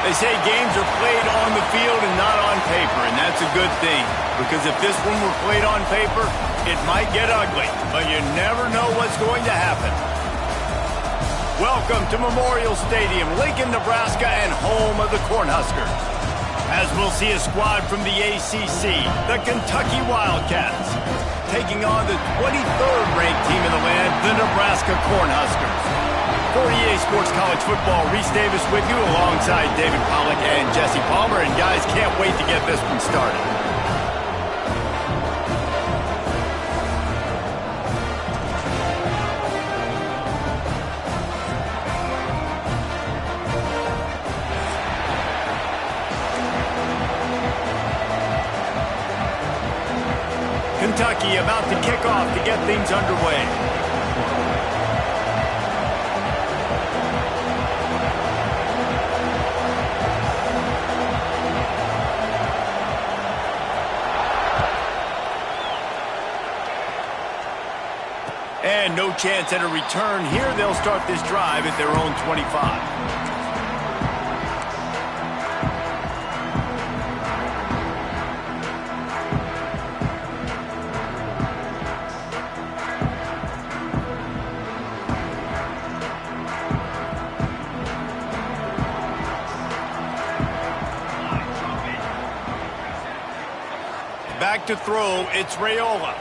They say games are played on the field and not on paper, and that's a good thing. Because if this one were played on paper, it might get ugly, but you never know what's going to happen. Welcome to Memorial Stadium, Lincoln, Nebraska, and home of the Cornhuskers. As we'll see a squad from the ACC, the Kentucky Wildcats, taking on the 23rd ranked team in the land, the Nebraska Cornhuskers. For EA Sports College Football, Reese Davis with you alongside David Pollack and Jesse Palmer. And guys, can't wait to get this one started. Kentucky about to kick off to get things underway. And no chance at a return here. They'll start this drive at their own 25. Back to throw, it's Raiola.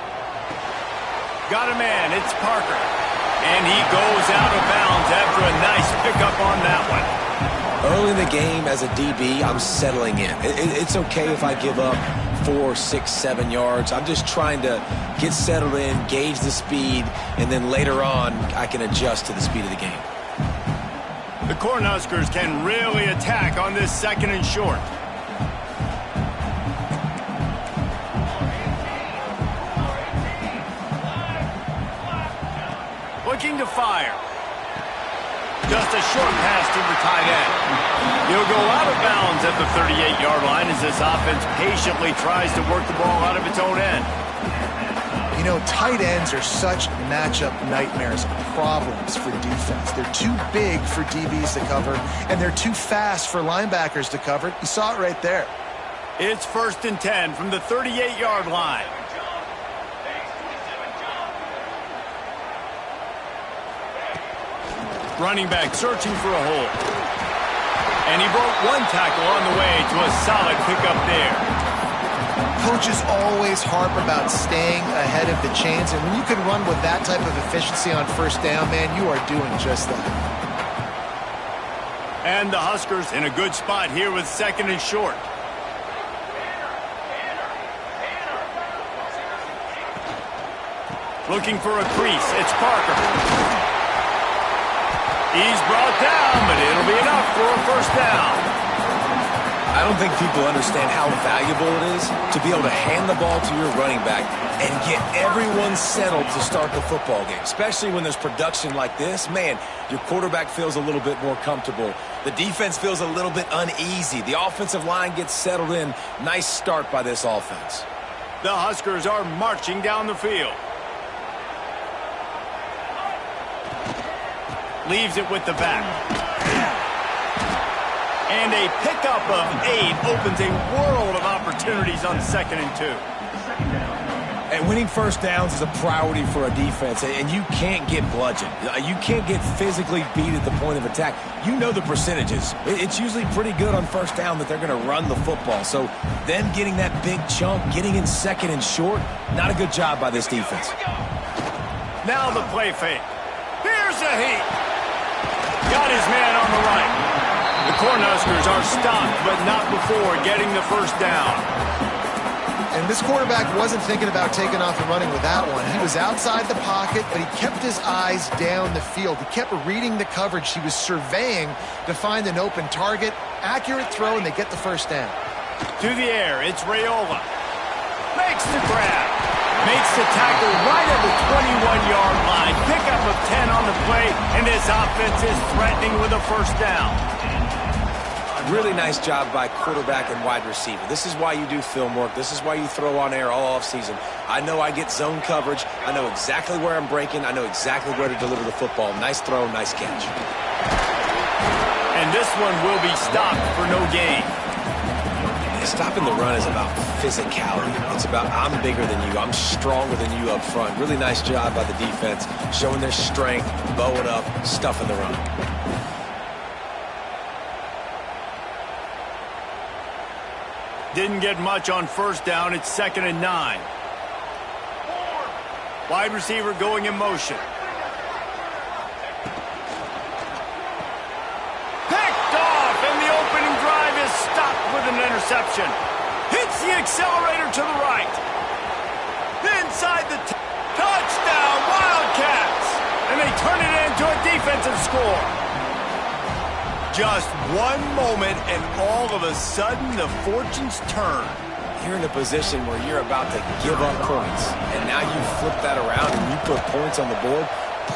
Got a man, it's Parker. And he goes out of bounds after a nice pickup on that one. Early in the game as a DB, I'm settling in. It's okay if I give up 4, 6, 7 yards. I'm just trying to get settled in, gauge the speed, and then later on, I can adjust to the speed of the game. The Cornhuskers can really attack on this 2nd and short. Looking to fire. Just a short pass to the tight end. He'll go out of bounds at the 38-yard line as this offense patiently tries to work the ball out of its own end. You know, tight ends are such matchup nightmares, problems for defense. They're too big for DBs to cover, and they're too fast for linebackers to cover. You saw it right there. It's 1st and 10 from the 38-yard line. Running back searching for a hole. And he broke one tackle on the way to a solid pickup there. Coaches always harp about staying ahead of the chains, and when you can run with that type of efficiency on 1st down, man, you are doing just that. And the Huskers in a good spot here with 2nd and short. Looking for a crease, it's Parker. He's brought down, but it'll be enough for a 1st down. I don't think people understand how valuable it is to be able to hand the ball to your running back and get everyone settled to start the football game, especially when there's production like this. Man, your quarterback feels a little bit more comfortable. The defense feels a little bit uneasy. The offensive line gets settled in. Nice start by this offense. The Huskers are marching down the field. Leaves it with the back. And a pickup of 8 opens a world of opportunities on 2nd and 2. And winning 1st downs is a priority for a defense, and you can't get bludgeoned. You can't get physically beat at the point of attack. You know the percentages. It's usually pretty good on 1st down that they're going to run the football. So them getting that big chunk, getting in 2nd and short, not a good job by this defense. Now the play fake. Here's a heat. Got his man on the right. The Cornhuskers are stopped, but not before getting the 1st down. And this quarterback wasn't thinking about taking off and running with that one. He was outside the pocket, but he kept his eyes down the field. He kept reading the coverage. He was surveying to find an open target. Accurate throw, and they get the 1st down. To the air, it's Raiola. Makes the grab. Makes the tackle right at the 21-yard line. Pickup of 10 on the play, and this offense is threatening with a 1st down. Really nice job by quarterback and wide receiver. This is why you do film work. This is why you throw on air all offseason. I know I get zone coverage. I know exactly where I'm breaking. I know exactly where to deliver the football. Nice throw, nice catch. And this one will be stopped for no gain. Stopping the run is about physicality. It's about I'm bigger than you. I'm stronger than you up front. Really nice job by the defense, showing their strength, bowing up, stuffing the run. Didn't get much on first down. It's 2nd and 9. Wide receiver going in motion. Picked off, and the opening drive is stopped with an interception. Hits the accelerator to the right. Inside the touchdown, Wildcats! And they turn it into a defensive score. Just one moment, and all of a sudden, the fortunes turn. You're in a position where you're about to give up points, and now you flip that around and you put points on the board.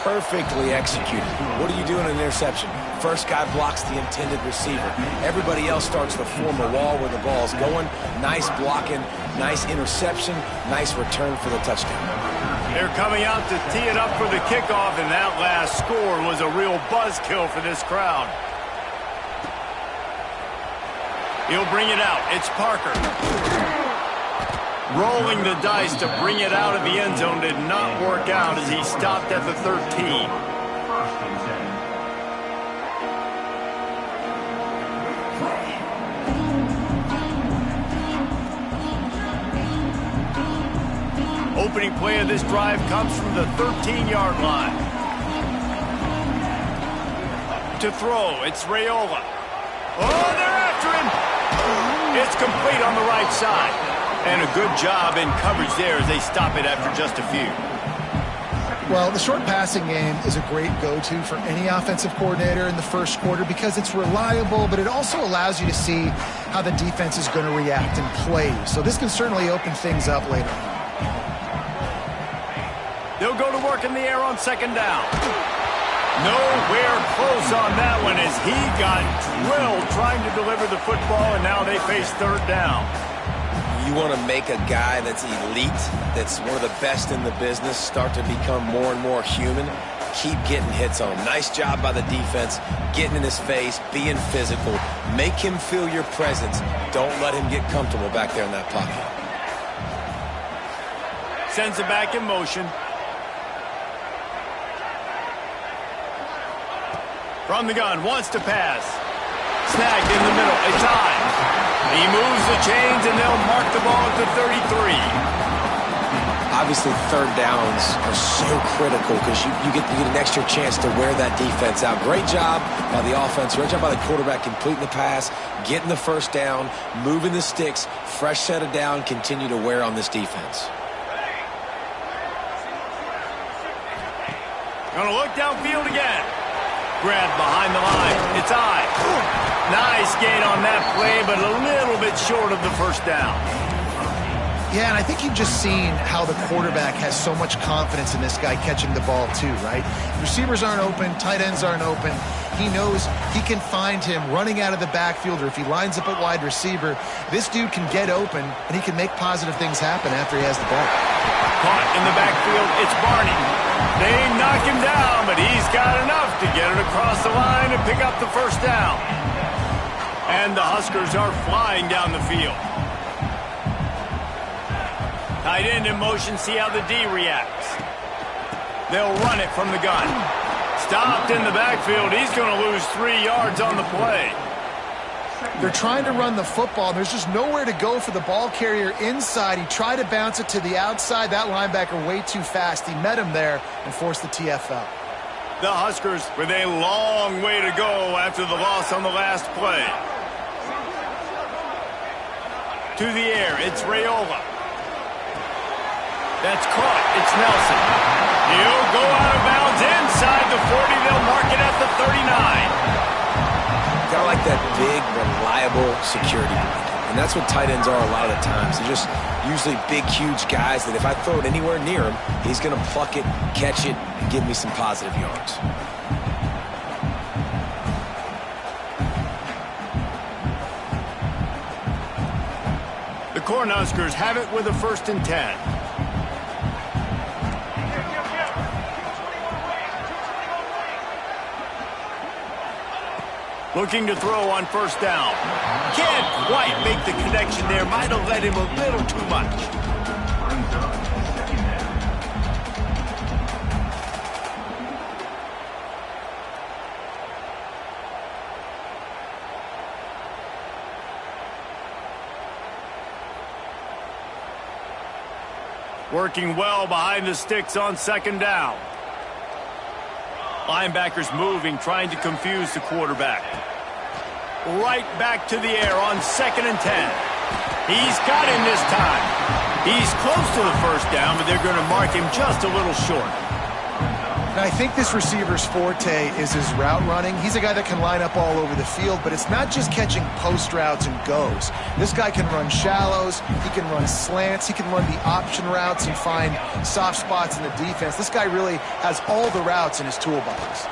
Perfectly executed. What do you do in an interception? First guy blocks the intended receiver. Everybody else starts to form a wall where the ball's going. Nice blocking, nice interception, nice return for the touchdown. They're coming out to tee it up for the kickoff, and that last score was a real buzzkill for this crowd. He'll bring it out. It's Parker. Rolling the dice to bring it out of the end zone did not work out as he stopped at the 13. Opening play of this drive comes from the 13-yard line. To throw, it's Raiola. Oh, they're after him. It's complete on the right side. And a good job in coverage there as they stop it after just a few. Well, the short passing game is a great go-to for any offensive coordinator in the first quarter because it's reliable, but it also allows you to see how the defense is going to react and play. So this can certainly open things up later on. They'll go to work in the air on 2nd down. Nowhere close on that one as he got drilled trying to deliver the football, and now they face 3rd down. You want to make a guy that's elite, that's one of the best in the business, start to become more and more human. Keep getting hits on him. Nice job by the defense, getting in his face, being physical. Make him feel your presence. Don't let him get comfortable back there in that pocket. Sends it back in motion. From the gun, wants to pass. Snagged in the middle. It's on. He moves the chains, and they'll mark the ball at the 33. Obviously, 3rd downs are so critical because you get an extra chance to wear that defense out. Great job by the offense. Great job by the quarterback completing the pass, getting the 1st down, moving the sticks, fresh set of down, continue to wear on this defense. Gonna look downfield again. Grabbed behind the line. It's I. Nice gain on that play, but a little bit short of the 1st down. Yeah, and I think you've just seen how the quarterback has so much confidence in this guy catching the ball too, right? Receivers aren't open, tight ends aren't open. He knows he can find him running out of the backfield, or if he lines up at wide receiver, this dude can get open, and he can make positive things happen after he has the ball. Caught in the backfield, it's Barney. They knock him down, but he's got enough to get it across the line and pick up the 1st down. And the Huskers are flying down the field. Tight end in motion, see how the D reacts. They'll run it from the gun. Stopped in the backfield. He's going to lose 3 yards on the play. They're trying to run the football. There's just nowhere to go for the ball carrier inside. He tried to bounce it to the outside. That linebacker way too fast. He met him there and forced the TFL. The Huskers with a long way to go after the loss on the last play. To the air, it's Raiola. That's caught. It's Nelson. He'll go out of bounds inside the 40. They'll mark it at the 39. Got like that big, reliable security blanket. And that's what tight ends are a lot of the times. They're just usually big, huge guys that if I throw it anywhere near him, he's going to pluck it, catch it, and give me some positive yards. The Cornhuskers have it with a 1st and 10. Looking to throw on first down. Can't quite make the connection there. Might have led him a little too much. Working well behind the sticks on second down. Linebackers moving, trying to confuse the quarterback. Right back to the air on 2nd and 10. He's got him this time. He's close to the first down, but they're going to mark him just a little short. Now, I think this receiver's forte is his route running. He's a guy that can line up all over the field, but it's not just catching post routes and goes. This guy can run shallows, he can run slants, he can run the option routes and find soft spots in the defense. This guy really has all the routes in his toolbox.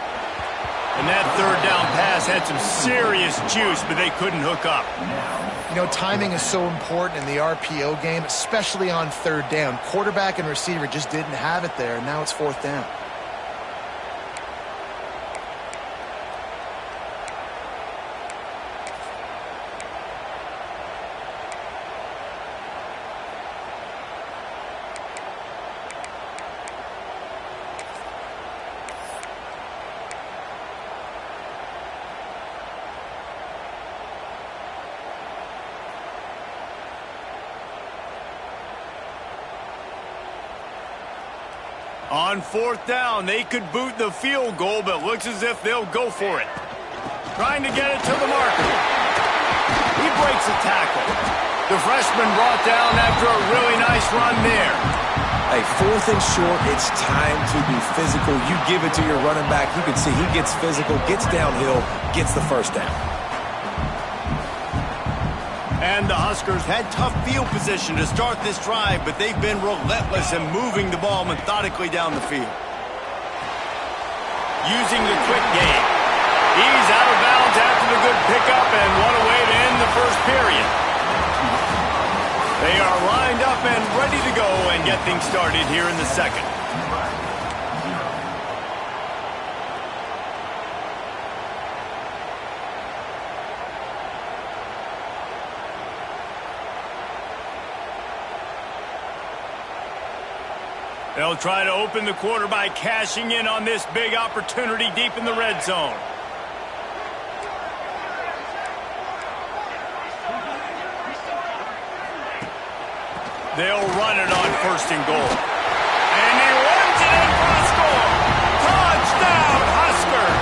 And that third down pass had some serious juice, but they couldn't hook up. You know, timing is so important in the RPO game, especially on third down. Quarterback and receiver just didn't have it there, and now it's fourth down. On fourth down, they could boot the field goal, but looks as if they'll go for it. Trying to get it to the marker. He breaks a tackle. The freshman brought down after a really nice run there. Hey, 4th and short, it's time to be physical. You give it to your running back. You can see he gets physical, gets downhill, gets the first down. And the Huskers had tough field position to start this drive, but they've been relentless in moving the ball methodically down the field. Using the quick game. He's out of bounds after the good pickup, and what a way to end the first period. They are lined up and ready to go and get things started here in the second. They'll try to open the quarter by cashing in on this big opportunity deep in the red zone. They'll run it on first and goal. And he runs it in for a score. Touchdown, Huskers!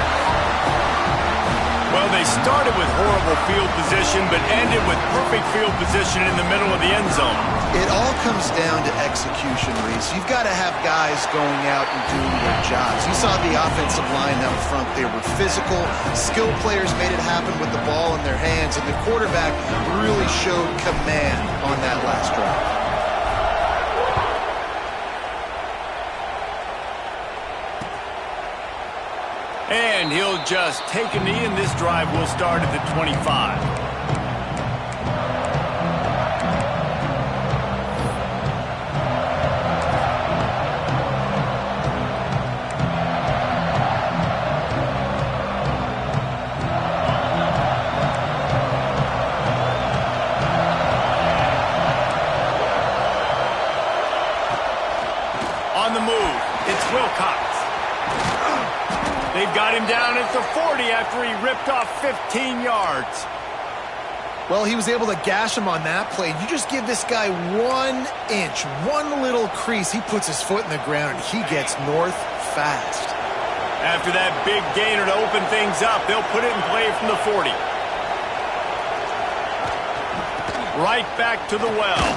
Well, they started with horrible field position, but ended with perfect field position in the middle of the end zone. It all comes down to execution, Reese. You've got to have guys going out and doing their jobs. You saw the offensive line out front. They were physical. Skilled players made it happen with the ball in their hands, and the quarterback really showed command on that last drive. And he'll just take a knee, and this drive will start at the 25. On the move, it's Wilcox. They've got him down at the 40 after he ripped off 15 yards. Well, he was able to gash him on that play. You just give this guy 1 inch, one little crease. He puts his foot in the ground, and he gets north fast. After that big gainer to open things up, they'll put it in play from the 40. Right back to the well.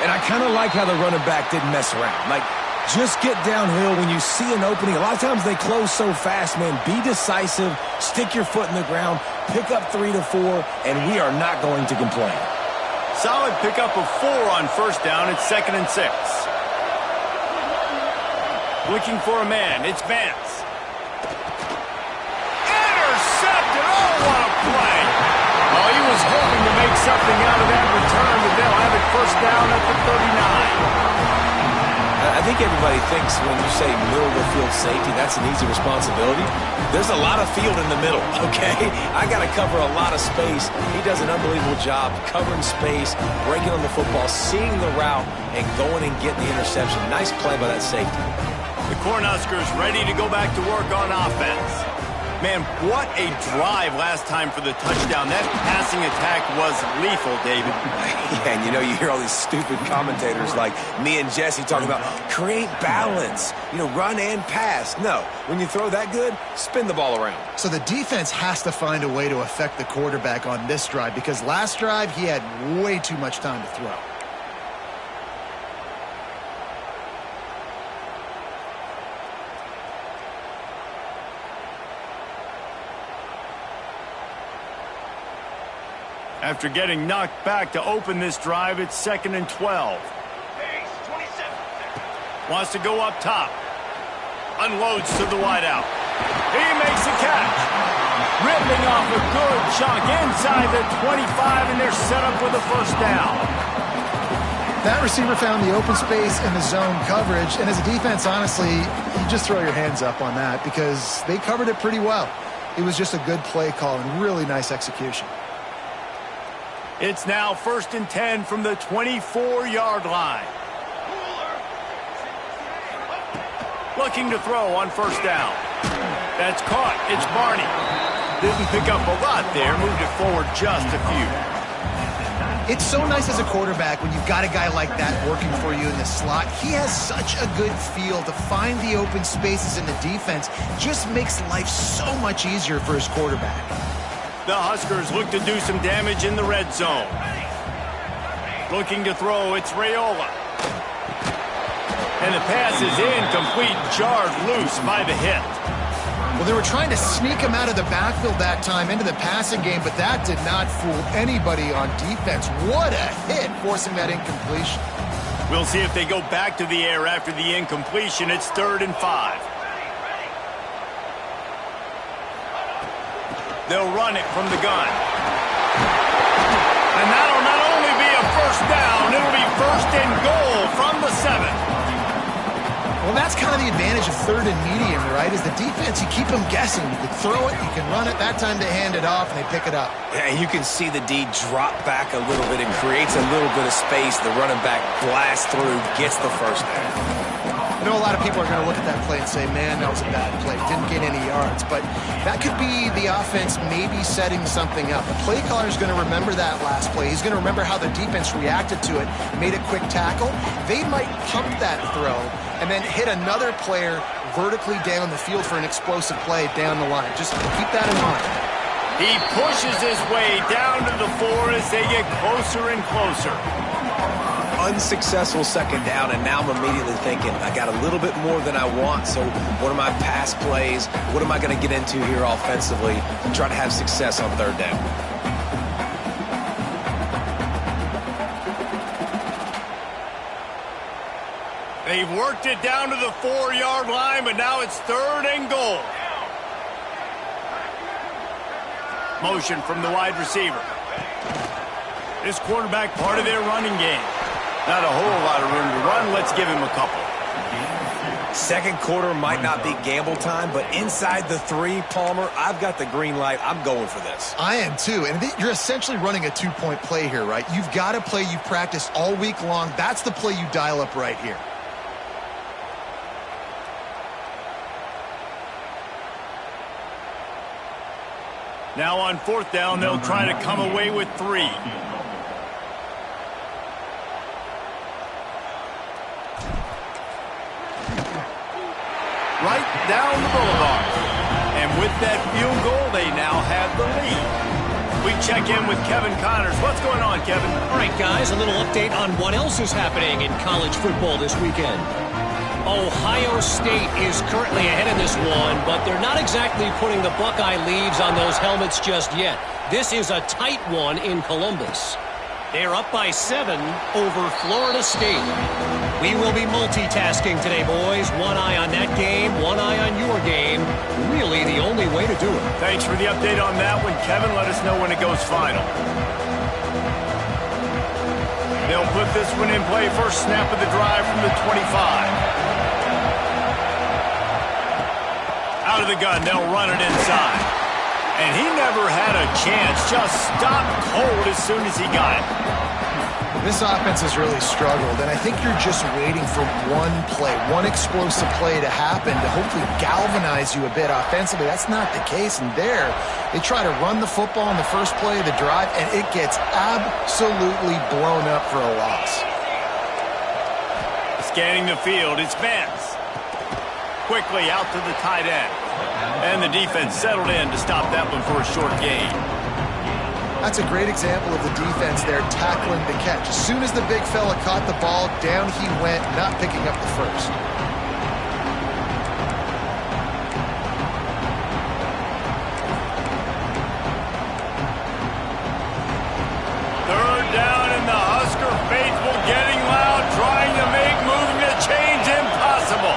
And I kind of like how the running back didn't mess around. Like, just get downhill when you see an opening. A lot of times they close so fast, man. Be decisive, stick your foot in the ground, pick up 3 to 4, and we are not going to complain. Solid pickup of 4 on first down. It's 2nd and 6. Looking for a man. It's Vance. Intercepted. Oh, what a play. Oh, he was hoping to make something out of that return, but they'll have it first down at the 39. I think everybody thinks when you say middle of the field safety, that's an easy responsibility. There's a lot of field in the middle, okay? I got to cover a lot of space. He does an unbelievable job covering space, breaking on the football, seeing the route, and going and getting the interception. Nice play by that safety. The Cornhuskers ready to go back to work on offense. Man, what a drive last time for the touchdown. That passing attack was lethal, David. Yeah, and you hear all these stupid commentators like me and Jesse talking about create balance, run and pass. No, when you throw that good, spin the ball around. So the defense has to find a way to affect the quarterback on this drive because last drive he had way too much time to throw. After getting knocked back to open this drive, it's 2nd and 12. Wants to go up top. Unloads to the wideout. He makes a catch. Ripping off a good chunk inside the 25, and they're set up with a first down. That receiver found the open space in the zone coverage, and as a defense, honestly, you just throw your hands up on that because they covered it pretty well. It was just a good play call and really nice execution. It's now 1st and 10 from the 24-yard line. Looking to throw on first down. That's caught. It's Barney. Didn't pick up a lot there. Moved it forward just a few. It's so nice as a quarterback when you've got a guy like that working for you in the slot. He has such a good feel to find the open spaces in the defense. Just makes life so much easier for his quarterback. The Huskers look to do some damage in the red zone. Looking to throw, it's Raiola. And the pass is incomplete, jarred loose by the hit. Well, they were trying to sneak him out of the backfield that time into the passing game, but that did not fool anybody on defense. What a hit, forcing that incompletion. We'll see if they go back to the air after the incompletion. It's 3rd and 5. They'll run it from the gun. And that'll not only be a first down, it'll be 1st and goal from the 7. Well, that's kind of the advantage of 3rd and medium, right? Is the defense, you keep them guessing. You can throw it, you can run it. That time they hand it off and they pick it up. Yeah, you can see the D drop back a little bit and creates a little bit of space. The running back blasts through, gets the first down. I know a lot of people are going to look at that play and say, man, that was a bad play. Didn't get any yards. But that could be the offense maybe setting something up. The play caller is going to remember that last play. He's going to remember how the defense reacted to it, made a quick tackle. They might pump that throw and then hit another player vertically down the field for an explosive play down the line. Just keep that in mind. He pushes his way down to the 4 as they get closer and closer. Unsuccessful 2nd down, and now I'm immediately thinking, I got a little bit more than I want, so what are my pass plays? What am I going to get into here offensively to try to have success on 3rd down? They've worked it down to the 4-yard line, but now it's 3rd and goal. Motion from the wide receiver. This quarterback part of their running game. Not a whole lot of room to run. Let's give him a couple. 2nd quarter might not be gamble time, but inside the 3, Palmer, I've got the green light. I'm going for this. I am too. And you're essentially running a 2-point play here, right? You've got a play you've practiced all week long. That's the play you dial up right here. Now on 4th down, they'll try to come away with 3. Right down the boulevard. And with that field goal, they now have the lead. We check in with Kevin Connors. What's going on, Kevin? All right, guys, a little update on what else is happening in college football this weekend. Ohio State is currently ahead in this one, but they're not exactly putting the Buckeye leaves on those helmets just yet. This is a tight one in Columbus. They're up by 7 over Florida State. We will be multitasking today, boys. One eye on that game, one eye on your game. Really the only way to do it. Thanks for the update on that one, Kevin. Let us know when it goes final. They'll put this one in play. First snap of the drive from the 25. Out of the gun, they'll run it inside. And he never had a chance. Just stopped cold as soon as he got it. This offense has really struggled, and I think you're just waiting for one play, one explosive play to happen to hopefully galvanize you a bit offensively. That's not the case, and there, they try to run the football in the first play of the drive, and it gets absolutely blown up for a loss. Scanning the field, it's Vance. Quickly out to the tight end. And the defense settled in to stop that one for a short gain. That's a great example of the defense there tackling the catch. As soon as the big fella caught the ball, down he went, not picking up the first. Third down, and the Husker faithful getting loud, trying to make moving the chains impossible.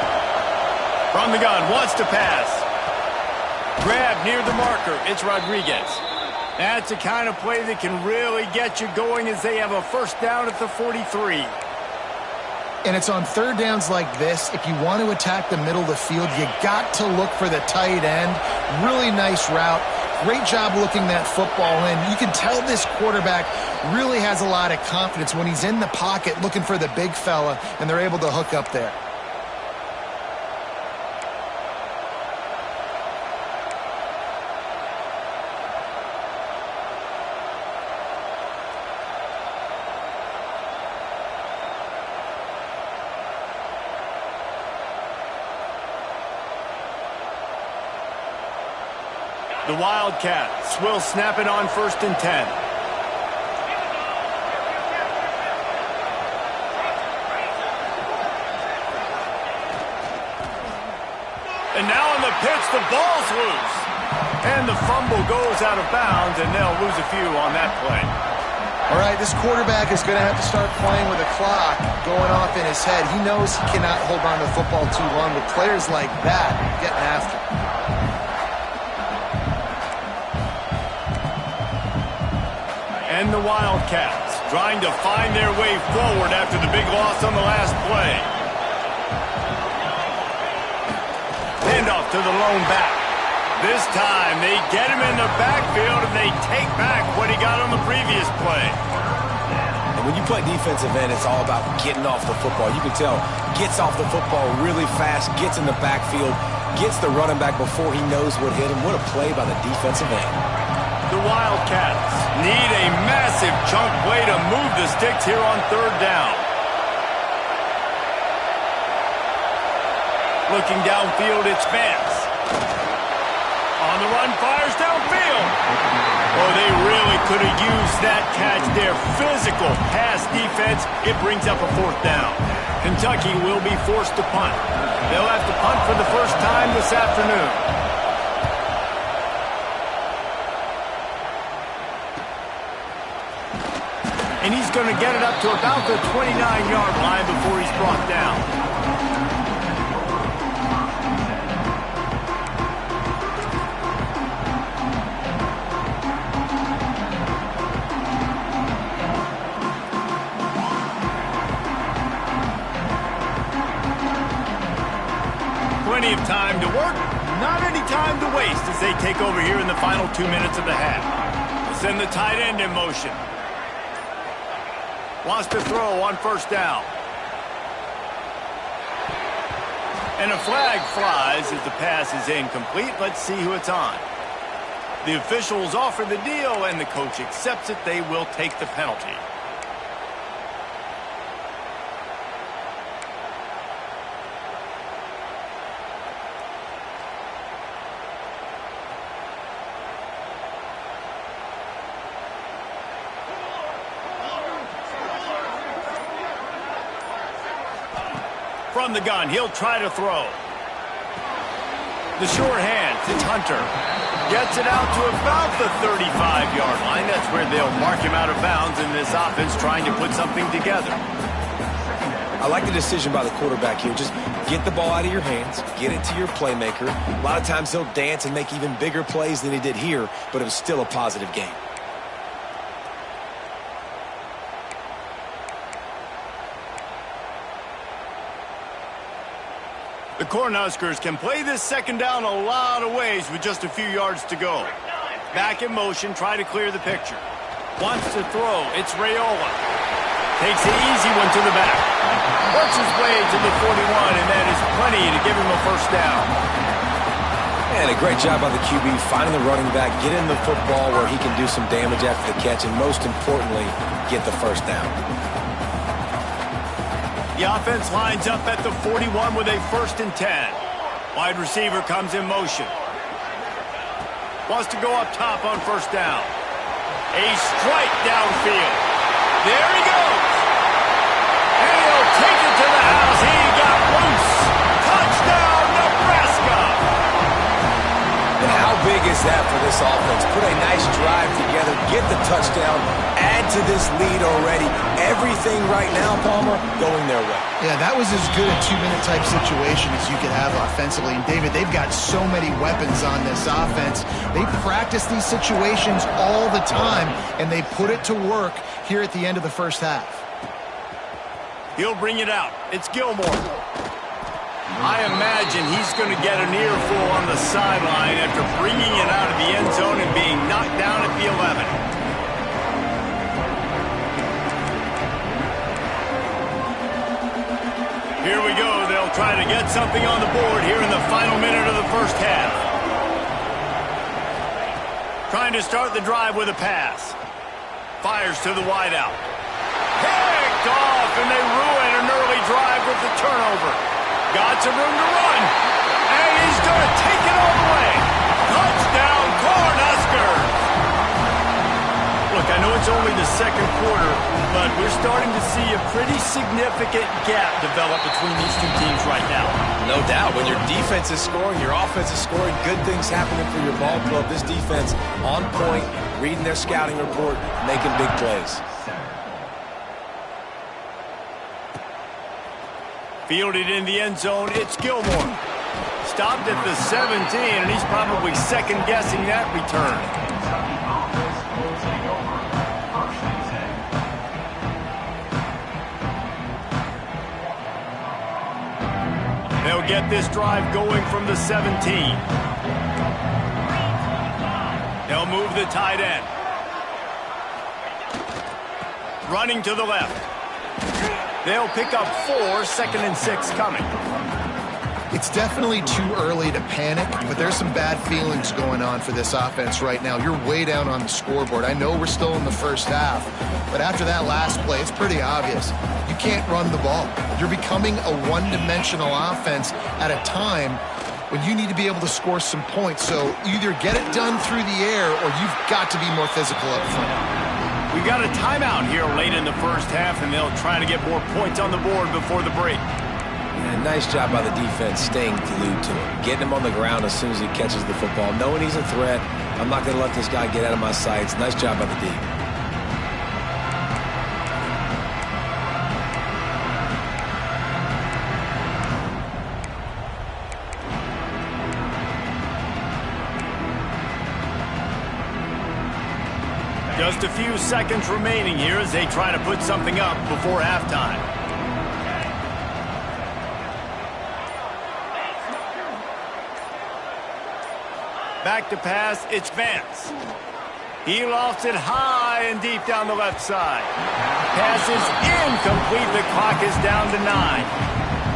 From the gun, wants to pass. Grab near the marker. It's Rodriguez. That's the kind of play that can really get you going as they have a first down at the 43. And it's on third downs like this. If you want to attack the middle of the field, you got to look for the tight end. Really nice route. Great job looking that football in. You can tell this quarterback really has a lot of confidence when he's in the pocket looking for the big fella, and they're able to hook up there. The Wildcats will snap it on 1st and 10. And now on the pitch, the ball's loose. And the fumble goes out of bounds, and they'll lose a few on that play. All right, this quarterback is going to have to start playing with a clock going off in his head. He knows he cannot hold on to the football too long with players like that getting after him. And the Wildcats trying to find their way forward after the big loss on the last play. Handoff to the lone back. This time they get him in the backfield and they take back what he got on the previous play. And when you play defensive end, it's all about getting off the football. You can tell, gets off the football really fast, gets in the backfield, gets the running back before he knows what hit him. What a play by the defensive end. The Wildcats need a massive chunk play to move the sticks here on third down. Looking downfield, it's Vance. On the run, fires downfield. Oh, they really could have used that catch there. Physical pass defense. It brings up a fourth down. Kentucky will be forced to punt. They'll have to punt for the first time this afternoon. And he's going to get it up to about the 29-yard line before he's brought down. Plenty of time to work, not any time to waste as they take over here in the final 2 minutes of the half. We'll send the tight end in motion. Wants to throw on first down. And a flag flies as the pass is incomplete. Let's see who it's on. The officials offer the deal, and the coach accepts it. They will take the penalty. From the gun, he'll try to throw. The short hands, it's Hunter. Gets it out to about the 35-yard line. That's where they'll mark him out of bounds in this offense trying to put something together. I like the decision by the quarterback here. Just get the ball out of your hands, get it to your playmaker. A lot of times he'll dance and make even bigger plays than he did here, but it was still a positive game. The Cornhuskers can play this second down a lot of ways with just a few yards to go. Back in motion, try to clear the picture. Wants to throw, it's Raiola. Takes the easy one to the back. Works his way to the 41, and that is plenty to give him a first down. And a great job by the QB finding the running back, getting the football where he can do some damage after the catch, and most importantly, get the first down. The offense lines up at the 41 with a 1st and 10. Wide receiver comes in motion. Wants to go up top on first down. A strike downfield. There he goes. And he'll take it to the house. He got loose. Touchdown, Nebraska. And how big is that for this offense? Put a nice drive together, get the touchdown, add to this lead already. Everything right now, Palmer, going their way. Yeah, that was as good a 2-minute type situation as you could have offensively. And David, they've got so many weapons on this offense. They practice these situations all the time, and they put it to work here at the end of the first half. He'll bring it out. It's Gilmore. I imagine he's going to get an earful on the sideline after bringing it out of the end zone and being knocked down at the 11. Here we go. They'll try to get something on the board here in the final minute of the first half. Trying to start the drive with a pass. Fires to the wideout. Picked off, and they ruin an early drive with the turnover. Got some room to run, and he's going to take it all the way. Touchdown, Cornhuskers! Look, I know it's only the second quarter, but we're starting to see a pretty significant gap develop between these two teams right now. No doubt. When your defense is scoring, your offense is scoring, good things happening for your ball club. This defense on point, reading their scouting report, making big plays. Fielded in the end zone, it's Gilmore. Stopped at the 17, and he's probably second-guessing that return. They'll get this drive going from the 17. They'll move the tight end. Running to the left. They'll pick up 4, 2nd and 6 coming. It's definitely too early to panic, but there's some bad feelings going on for this offense right now. You're way down on the scoreboard. I know we're still in the first half, but after that last play, it's pretty obvious. You can't run the ball. You're becoming a one-dimensional offense at a time when you need to be able to score some points. So either get it done through the air or you've got to be more physical up front. We've got a timeout here late in the first half, and they'll try to get more points on the board before the break. Yeah, nice job by the defense staying glued to him, getting him on the ground as soon as he catches the football, knowing he's a threat. I'm not going to let this guy get out of my sights. Nice job by the D. Just a few seconds remaining here as they try to put something up before halftime. Back to pass, it's Vance. He lofts it high and deep down the left side. Pass is incomplete. The clock is down to 9.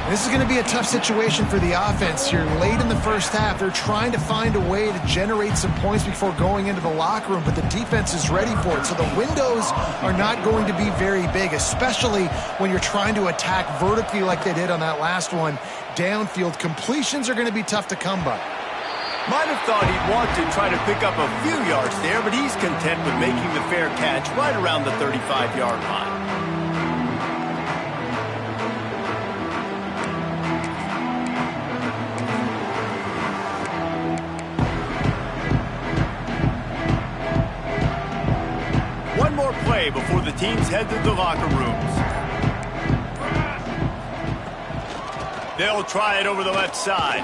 This is going to be a tough situation for the offense here. Late in the first half, they're trying to find a way to generate some points before going into the locker room, but the defense is ready for it. So the windows are not going to be very big, especially when you're trying to attack vertically like they did on that last one. Downfield completions are going to be tough to come by. Might have thought he'd want to try to pick up a few yards there, but he's content with making the fair catch right around the 35-yard line. Play before the teams head to the locker rooms. They'll try it over the left side.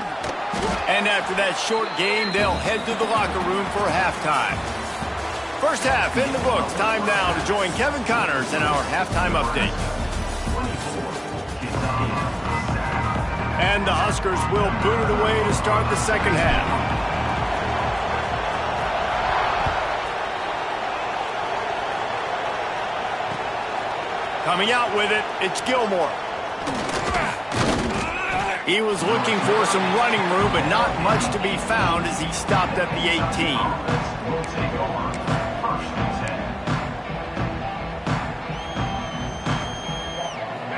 And after that short game, they'll head to the locker room for halftime. First half in the books. Time now to join Kevin Connors in our halftime update. And the Huskers will boot it away to start the second half. Coming out with it, it's Gilmore. He was looking for some running room, but not much to be found as he stopped at the 18.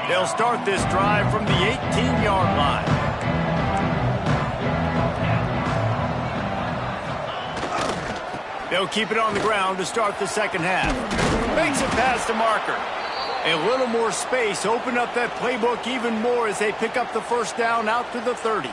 They'll start this drive from the 18-yard line. They'll keep it on the ground to start the second half. Makes it past the marker. A little more space, open up that playbook even more as they pick up the first down out to the 30.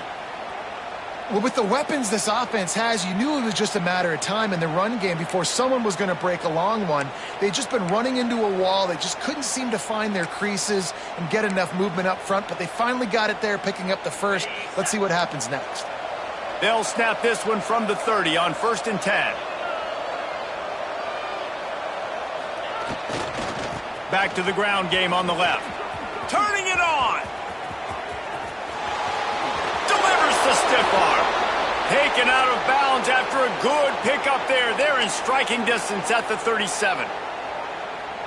Well, with the weapons this offense has, you knew it was just a matter of time in the run game before someone was going to break a long one. They'd just been running into a wall. They just couldn't seem to find their creases and get enough movement up front, but they finally got it there, picking up the first. Let's see what happens next. They'll snap this one from the 30 on 1st and 10. Back to the ground game on the left. Turning it on. Delivers the stiff arm. Taken out of bounds after a good pickup there. They're in striking distance at the 37.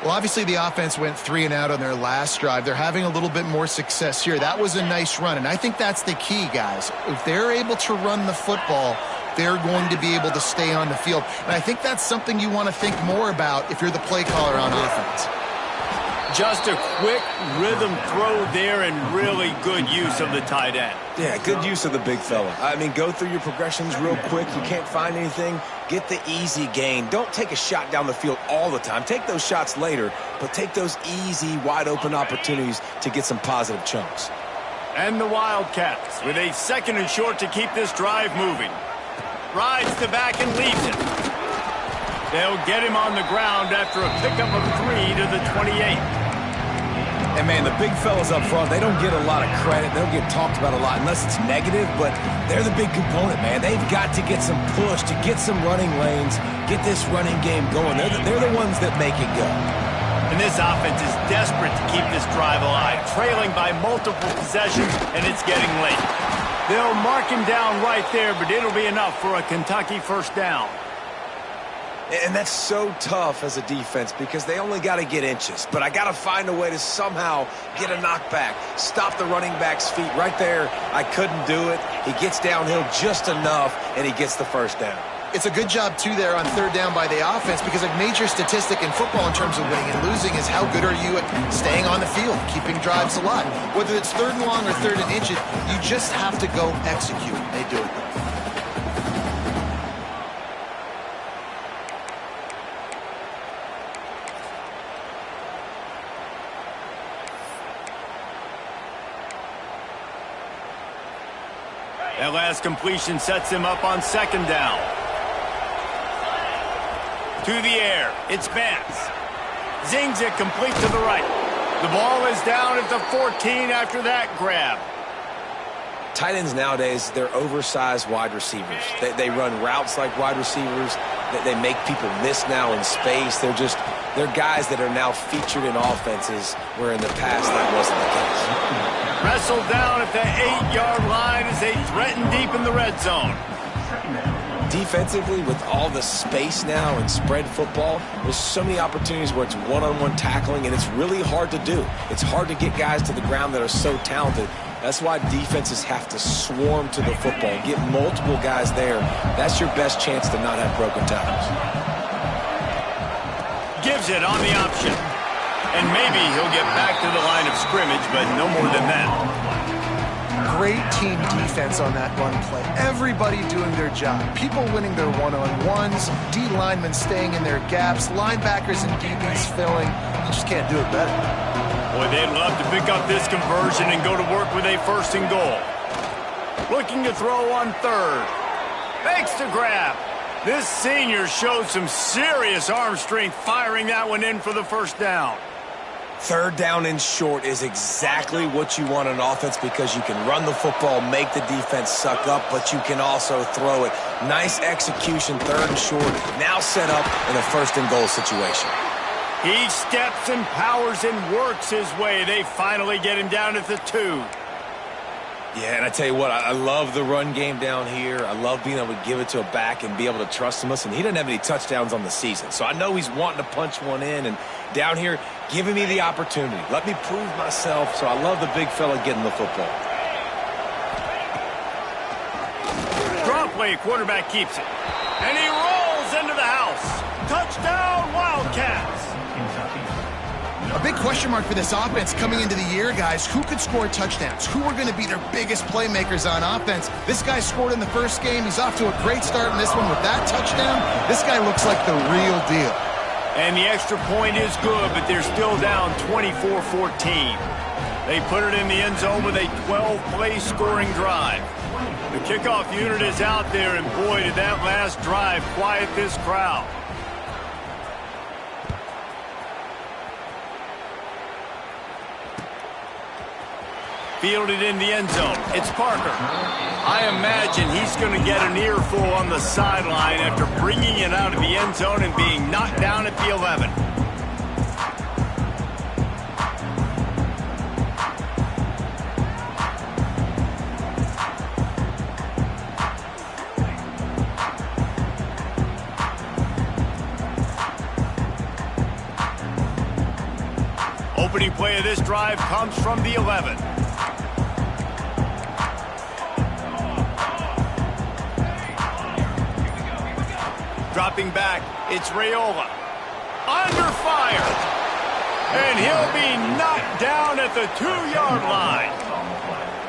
Well, obviously the offense went 3 and out on their last drive. They're having a little bit more success here. That was a nice run, and I think that's the key, guys. If they're able to run the football, they're going to be able to stay on the field. And I think that's something you want to think more about if you're the play caller on offense. Just a quick rhythm throw there and really good use of the tight end. Yeah, good use of the big fella. I mean, go through your progressions real quick. You can't find anything, get the easy gain. Don't take a shot down the field all the time. Take those shots later, but take those easy, wide-open opportunities to get some positive chunks. And the Wildcats with a 2nd and short to keep this drive moving. Rides the back and leaves it. They'll get him on the ground after a pickup of 3 to the 28. And, man, the big fellas up front, they don't get a lot of credit. They don't get talked about a lot unless it's negative, but they're the big component, man. They've got to get some push, to get some running lanes, get this running game going. They're the ones that make it go. And this offense is desperate to keep this drive alive, trailing by multiple possessions, and it's getting late. They'll mark him down right there, but it'll be enough for a Kentucky first down. And that's so tough as a defense because they only got to get inches. But I got to find a way to somehow get a knockback, stop the running back's feet right there. I couldn't do it. He gets downhill just enough, and he gets the first down. It's a good job, too, there on 3rd down by the offense because a major statistic in football in terms of winning and losing is how good are you at staying on the field, keeping drives alive. Whether it's 3rd and long or 3rd and inches, you just have to go execute. They do it. That last completion sets him up on 2nd down. To the air, it's Vance. Zings it complete to the right. The ball is down at the 14 after that grab. Tight ends nowadays, they're oversized wide receivers. They run routes like wide receivers. They make people miss now in space. They're guys that are now featured in offenses where in the past that wasn't the case. Wrestled down at the 8-yard line as they threaten deep in the red zone. Defensively, with all the space now and spread football, there's so many opportunities where it's one-on-one tackling, and it's really hard to do. It's hard to get guys to the ground that are so talented. That's why defenses have to swarm to the football, get multiple guys there. That's your best chance to not have broken tackles. Gives it on the option. And maybe he'll get back to the line of scrimmage, but no more than that. Great team defense on that run play. Everybody doing their job. People winning their one-on-ones, D linemen staying in their gaps, linebackers and DBs filling. You just can't do it better. Boy, they'd love to pick up this conversion and go to work with a 1st and goal. Looking to throw on 3rd. Makes the grab. This senior showed some serious arm strength firing that one in for the first down. 3rd down and short is exactly what you want on offense because you can run the football, make the defense suck up, but you can also throw it. Nice execution, 3rd and short, now set up in a 1st and goal situation. He steps and powers and works his way. They finally get him down at the 2. Yeah, and I tell you what, I love the run game down here. I love being able to give it to a back and be able to trust him. Listen, he doesn't have any touchdowns on the season, so I know he's wanting to punch one in. And down here, giving me the opportunity. Let me prove myself, so I love the big fella getting the football. Draw play, quarterback keeps it. And he rolls into the house. Touchdown, Wildcats. A big question mark for this offense coming into the year, guys. Who could score touchdowns? Who are going to be their biggest playmakers on offense? This guy scored in the first game. He's off to a great start in this one with that touchdown. This guy looks like the real deal. And the extra point is good, but they're still down 24-14. They put it in the end zone with a 12-play scoring drive. The kickoff unit is out there, and boy, did that last drive quiet this crowd. Fielded in the end zone. It's Parker. I imagine he's going to get an earful on the sideline after bringing it out of the end zone and being knocked down at the 11. Opening play of this drive comes from the 11. Dropping back, it's Raiola. Under fire. And he'll be knocked down at the 2-yard line.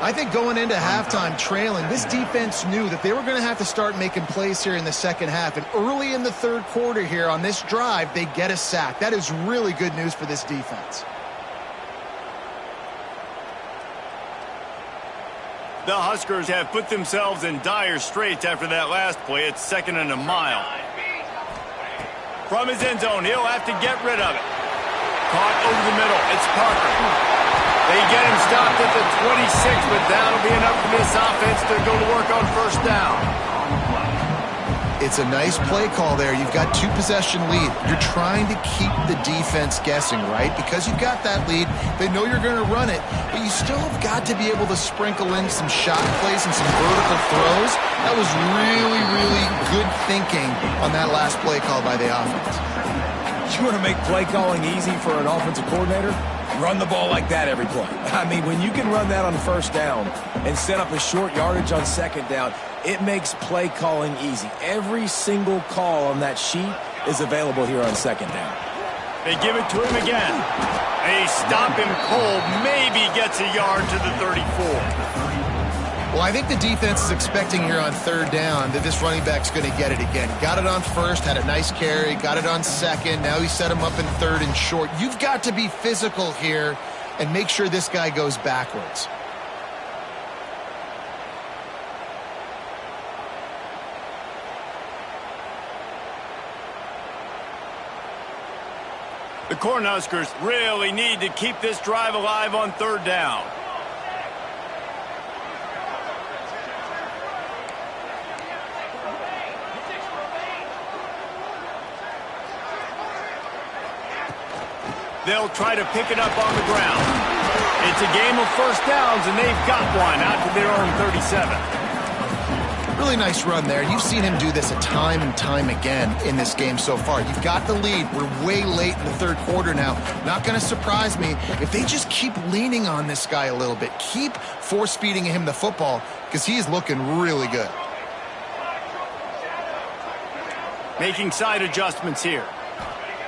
I think going into halftime trailing, this defense knew that they were going to have to start making plays here in the second half. And early in the third quarter here on this drive, they get a sack. That is really good news for this defense. The Huskers have put themselves in dire straits after that last play. It's 2nd and a mile. From his end zone, he'll have to get rid of it. Caught over the middle. It's Parker. They get him stopped at the 26, but that'll be enough for this offense to go to work on first down. It's a nice play call there. You've got 2-possession lead. You're trying to keep the defense guessing, right? Because you've got that lead, they know you're going to run it, but you still have got to be able to sprinkle in some shot plays and some vertical throws. That was really, really good thinking on that last play call by the offense. You want to make play calling easy for an offensive coordinator? Run the ball like that every play. I mean, when you can run that on first down and set up a short yardage on second down, it makes play calling easy. Every single call on that sheet is available here on second down. They give it to him again. They stop him cold, maybe gets a yard to the 34. Well, I think the defense is expecting here on third down that this running back's going to get it again. Got it on first, had a nice carry, got it on second. Now he set him up in third and short. You've got to be physical here and make sure this guy goes backwards. The Cornhuskers really need to keep this drive alive on third down. They'll try to pick it up on the ground. It's a game of first downs, and they've got one out to their own 37. Really nice run there. You've seen him do this a time and time again in this game so far. You've got the lead. We're way late in the third quarter now. Not going to surprise me if they just keep leaning on this guy a little bit. Keep force-feeding him the football because he's looking really good. Making side adjustments here.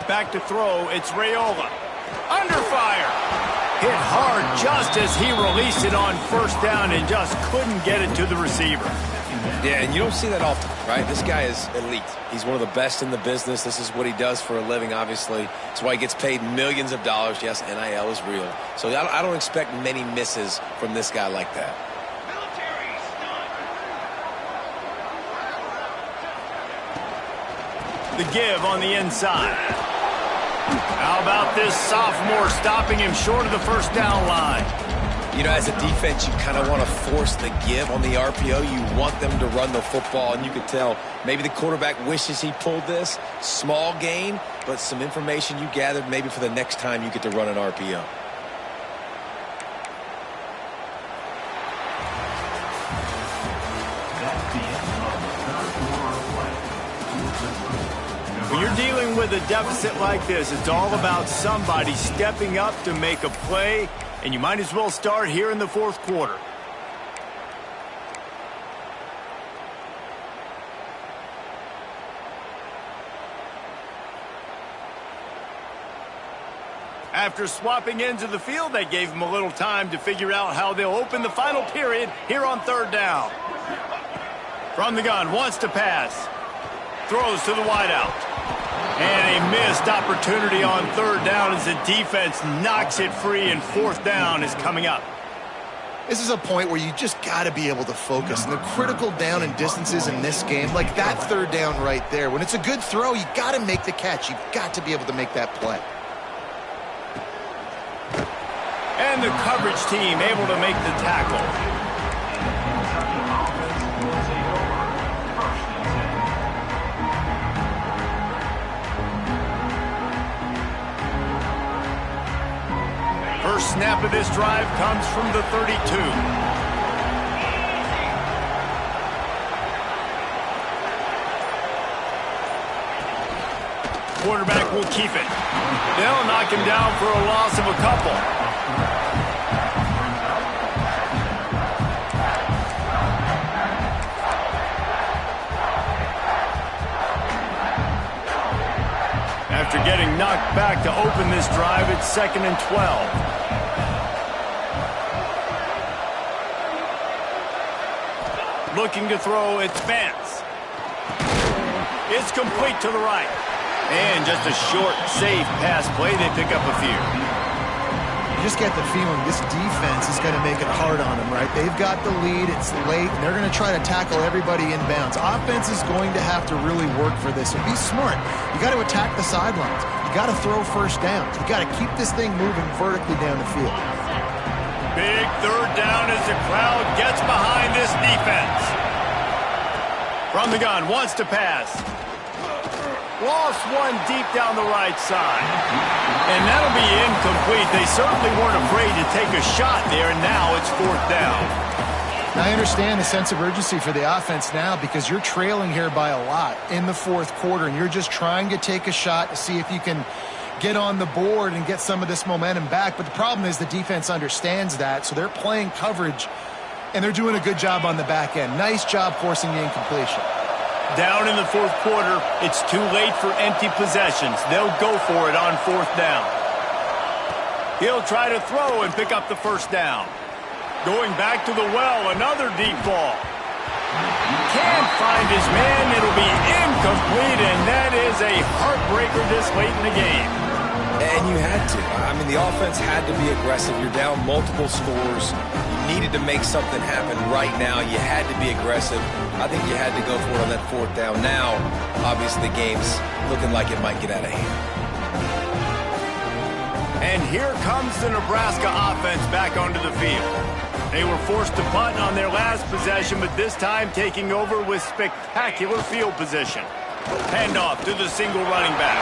Back to throw, it's Raiola. Under fire. Hit hard just as he released it on first down and just couldn't get it to the receiver. Yeah, and you don't see that often, right? This guy is elite. He's one of the best in the business. This is what he does for a living, obviously. That's why he gets paid millions of dollars. Yes, NIL is real. So I don't expect many misses from this guy like that. The give on the inside. How about this sophomore stopping him short of the first down line? You know, as a defense, you kind of want to force the give on the RPO. You want them to run the football, and you can tell maybe the quarterback wishes he pulled this. Small gain, but some information you gathered maybe for the next time you get to run an RPO. When you're dealing with a deficit like this, it's all about somebody stepping up to make a play, and you might as well start here in the fourth quarter. After swapping ends of the field, they gave him a little time to figure out how they'll open the final period here on third down. From the gun, wants to pass. Throws to the wideout. And a missed opportunity on third down as the defense knocks it free, and fourth down is coming up. This is a point where you just got to be able to focus. And the critical down and distances in this game, like that third down right there, when it's a good throw, you got to make the catch. You've got to be able to make that play. And the coverage team able to make the tackle. First snap of this drive comes from the 32. Quarterback will keep it. They'll knock him down for a loss of a couple. After getting knocked back to open this drive, it's 2nd and 12. Looking to throw, it's Vance. It's complete to the right. And just a short, safe pass play. They pick up a few. You just get the feeling this defense is going to make it hard on them, right? They've got the lead. It's late, and they're going to try to tackle everybody inbounds. Offense is going to have to really work for this. So be smart. You got to attack the sidelines. You got to throw first downs. You got to keep this thing moving vertically down the field. Big third down as the crowd gets behind this defense. From the gun, wants to pass. Lost one deep down the right side. And that'll be incomplete. They certainly weren't afraid to take a shot there, and now it's fourth down. Now, I understand the sense of urgency for the offense now because you're trailing here by a lot in the fourth quarter, and you're just trying to take a shot to see if you can get on the board and get some of this momentum back. But the problem is the defense understands that, so they're playing coverage, and they're doing a good job on the back end. Nice job forcing the incompletion. Down in the fourth quarter, it's too late for empty possessions. They'll go for it on fourth down. He'll try to throw and pick up the first down. Going back to the well, another deep ball. Can't find his man. It'll be incomplete, and that is a heartbreaker this late in the game. And you had to. I mean, the offense had to be aggressive. You're down multiple scores. You needed to make something happen right now. You had to be aggressive. I think you had to go for it on that fourth down. Now, obviously, the game's looking like it might get out of hand. And here comes the Nebraska offense back onto the field. They were forced to punt on their last possession, but this time taking over with spectacular field position. Handoff to the single running back.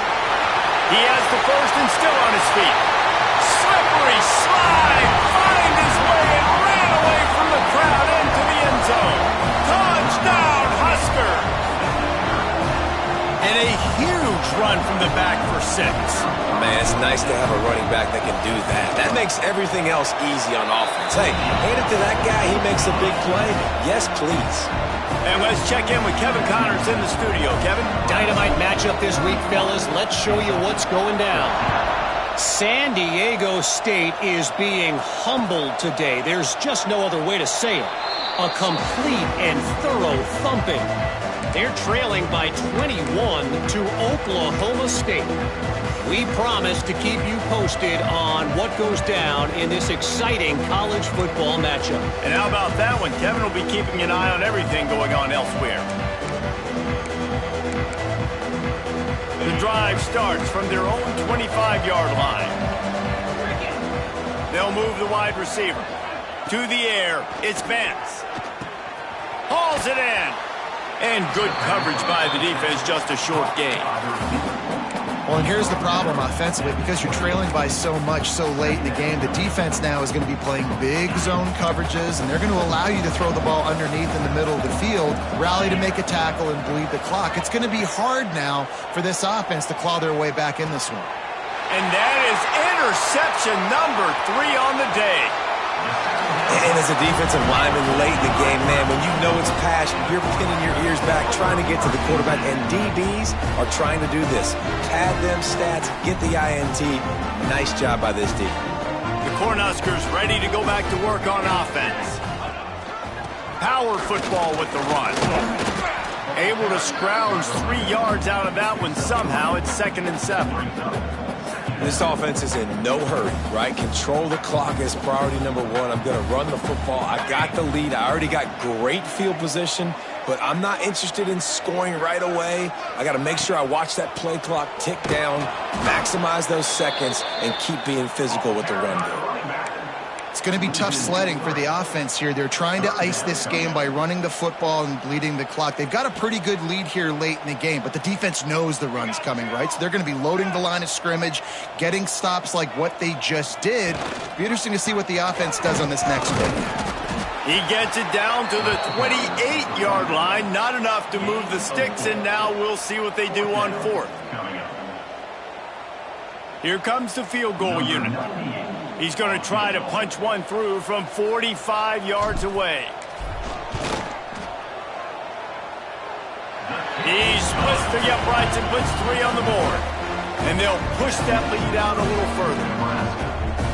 He has the first and still on his feet. Slippery slide, find his way and ran away from the crowd into the end zone. Touchdown, Husker! And a huge run from the back for 6. Man, it's nice to have a running back that can do that. That makes everything else easy on offense. Hey, hand it to that guy. He makes a big play. Yes, please. And let's check in with Kevin Connors in the studio. Kevin? Dynamite matchup this week, fellas. Let's show you what's going down. San Diego State is being humbled today. There's just no other way to say it. A complete and thorough thumping. They're trailing by 21 to Oklahoma State. We promise to keep you posted on what goes down in this exciting college football matchup. And how about that one? Kevin will be keeping an eye on everything going on elsewhere. The drive starts from their own 25-yard line. They'll move the wide receiver. To the air, it's Vance. Hauls it in. And good coverage by the defense, just a short gain. Well, and here's the problem offensively. Because you're trailing by so much so late in the game, the defense now is going to be playing big zone coverages, and they're going to allow you to throw the ball underneath in the middle of the field, rally to make a tackle, and bleed the clock. It's going to be hard now for this offense to claw their way back in this one. And that is interception number 3 on the day. And as a defensive lineman late in the game, man, when you know it's pass, you're pinning your ears back, trying to get to the quarterback, and DBs are trying to do this. Pad them stats, get the INT. Nice job by this D. The Cornhuskers ready to go back to work on offense. Power football with the run. Able to scrounge 3 yards out of that one somehow. It's 2nd and 7. This offense is in no hurry, right? Control the clock is priority number 1. I'm going to run the football. I got the lead. I already got great field position, but I'm not interested in scoring right away. I got to make sure I watch that play clock tick down, maximize those seconds, and keep being physical with the run game. It's going to be tough sledding for the offense here. They're trying to ice this game by running the football and bleeding the clock. They've got a pretty good lead here late in the game, but the defense knows the run's coming, right? So they're going to be loading the line of scrimmage, getting stops like what they just did. It'll be interesting to see what the offense does on this next one. He gets it down to the 28-yard line. Not enough to move the sticks, and now we'll see what they do on 4th. Here comes the field goal unit. He's going to try to punch one through from 45 yards away. He splits the uprights and puts 3 on the board. And they'll push that lead out a little further.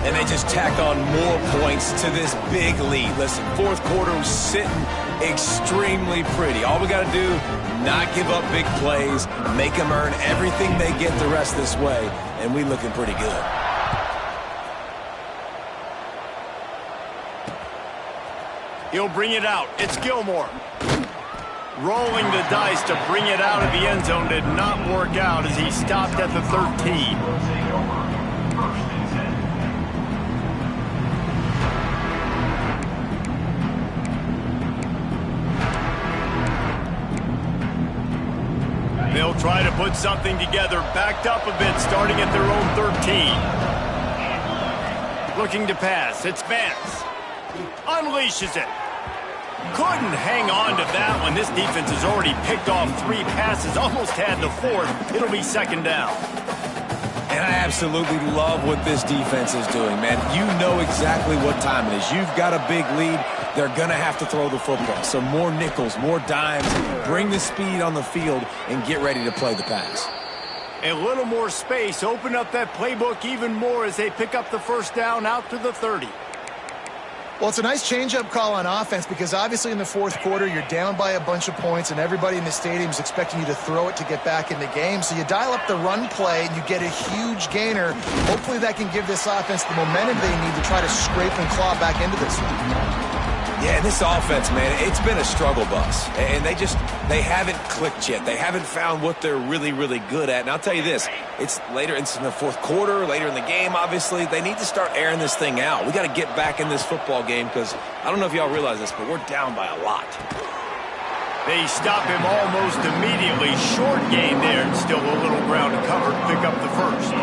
And they just tack on more points to this big lead. Listen, 4th quarter was sitting extremely pretty. All we got to do, not give up big plays, make them earn everything they get the rest this way, and we looking pretty good. He'll bring it out. It's Gilmore. Rolling the dice to bring it out of the end zone did not work out as he stopped at the 13. They'll try to put something together, backed up a bit, starting at their own 13. Looking to pass. It's Vance. Unleashes it. Couldn't hang on to that one. This defense has already picked off 3 passes, almost had the 4th. It'll be 2nd down. And I absolutely love what this defense is doing, man. You know exactly what time it is. You've got a big lead. They're going to have to throw the football. So more nickels, more dimes, bring the speed on the field, and get ready to play the pass. A little more space, open up that playbook even more as they pick up the 1st down out to the 30. Well, it's a nice change-up call on offense because obviously in the 4th quarter, you're down by a bunch of points and everybody in the stadium is expecting you to throw it to get back in the game. So you dial up the run play and you get a huge gainer. Hopefully that can give this offense the momentum they need to try to scrape and claw back into this one. Yeah, this offense, man, it's been a struggle bus. And they haven't clicked yet. They haven't found what they're really, really good at. And I'll tell you this, it's later in the 4th quarter, later in the game, obviously. They need to start airing this thing out. We got to get back in this football game because I don't know if y'all realize this, but we're down by a lot. They stop him almost immediately. Short gain there and still a little ground to cover to pick up the 1st.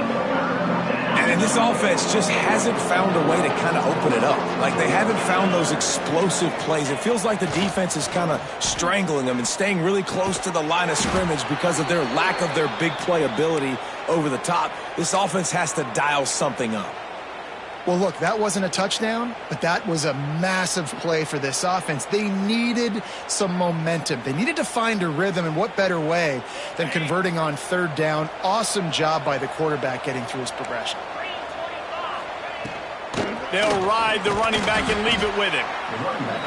And this offense just hasn't found a way to kind of open it up. Like, they haven't found those explosive plays. It feels like the defense is kind of strangling them and staying really close to the line of scrimmage because of their lack of their big play ability over the top. This offense has to dial something up. Well, look, that wasn't a touchdown, but that was a massive play for this offense. They needed some momentum. They needed to find a rhythm, and what better way than converting on 3rd down. Awesome job by the quarterback getting through his progression. They'll ride the running back and leave it with him.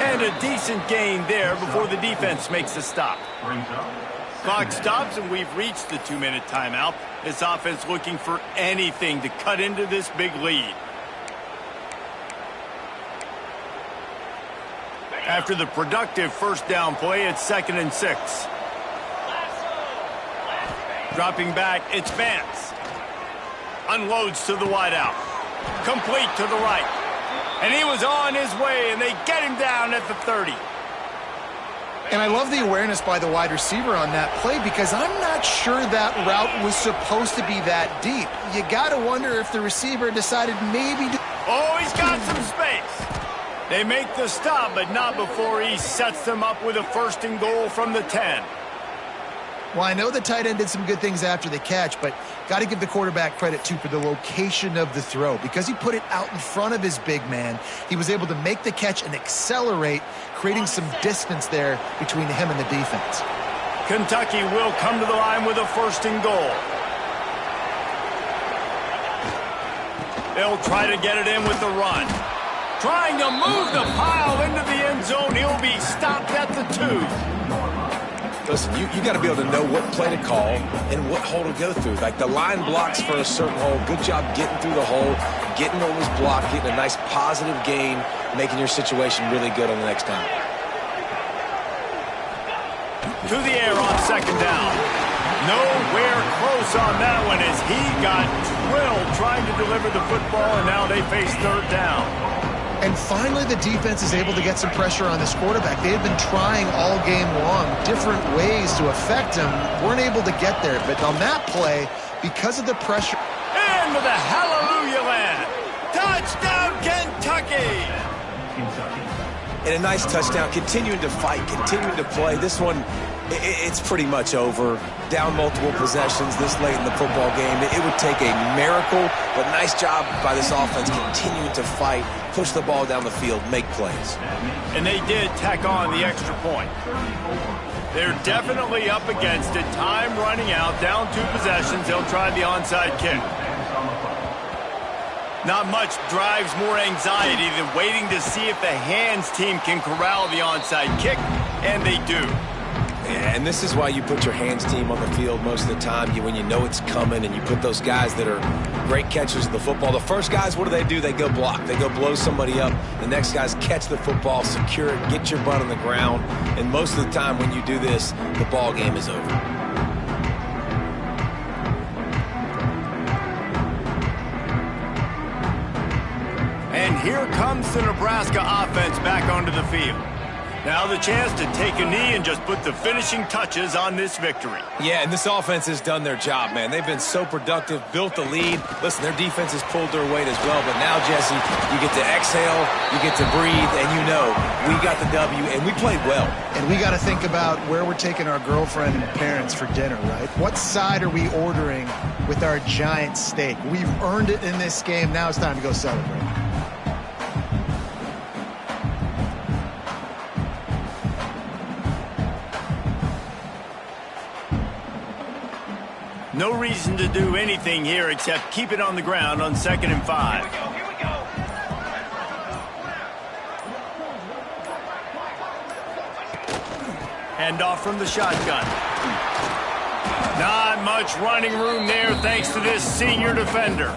And a decent gain there before the defense makes a stop. Clock stops, and we've reached the 2-minute timeout. This offense looking for anything to cut into this big lead. After the productive 1st down play, it's 2nd and 6. Dropping back, it's Vance. Unloads to the wideout. Complete to the right. And he was on his way, and they get him down at the 30. And I love the awareness by the wide receiver on that play because I'm not sure that route was supposed to be that deep. You got to wonder if the receiver decided maybe to... Oh, he's got some space. They make the stop, but not before he sets them up with a 1st and goal from the 10. Well, I know the tight end did some good things after the catch, but got to give the quarterback credit, too, for the location of the throw. Because he put it out in front of his big man, he was able to make the catch and accelerate, creating some distance there between him and the defense. Kentucky will come to the line with a 1st and goal. They'll try to get it in with the run. Trying to move the pile into the end zone. He'll be stopped at the 2. Listen, you got to be able to know what play to call and what hole to go through. Like the line blocks for a certain hole. Good job getting through the hole, getting what was blocked, getting a nice positive gain, making your situation really good on the next time. To the air on 2nd down. Nowhere close on that one as he got drilled trying to deliver the football, and now they face 3rd down. And finally, the defense is able to get some pressure on this quarterback. They had been trying all game long different ways to affect him. Weren't able to get there. But on that play, because of the pressure... Into the hallelujah land. Touchdown, Kentucky! And a nice touchdown, continuing to fight, continuing to play. This one, it's pretty much over. Down multiple possessions this late in the football game. It would take a miracle, but nice job by this offense continuing to fight, push the ball down the field, make plays. And they did tack on the extra point. They're definitely up against it. Time running out, down 2 possessions. They'll try the onside kick. Not much drives more anxiety than waiting to see if the hands team can corral the onside kick, and they do. Yeah, and this is why you put your hands team on the field most of the time when you know it's coming, and you put those guys that are great catchers of the football. The first guys, what do? They go block. They go blow somebody up. The next guys catch the football, secure it, get your butt on the ground, and most of the time when you do this, the ball game is over. And here comes the Nebraska offense back onto the field. Now the chance to take a knee and just put the finishing touches on this victory. Yeah, and this offense has done their job, man. They've been so productive, built the lead. Listen, their defense has pulled their weight as well. But now, Jesse, you get to exhale, you get to breathe, and you know we got the W, and we played well. And we got to think about where we're taking our girlfriend and parents for dinner, right? What side are we ordering with our giant steak? We've earned it in this game. Now it's time to go celebrate. No reason to do anything here except keep it on the ground on 2nd and 5. Here we go. Hand off from the shotgun. Not much running room there thanks to this senior defender.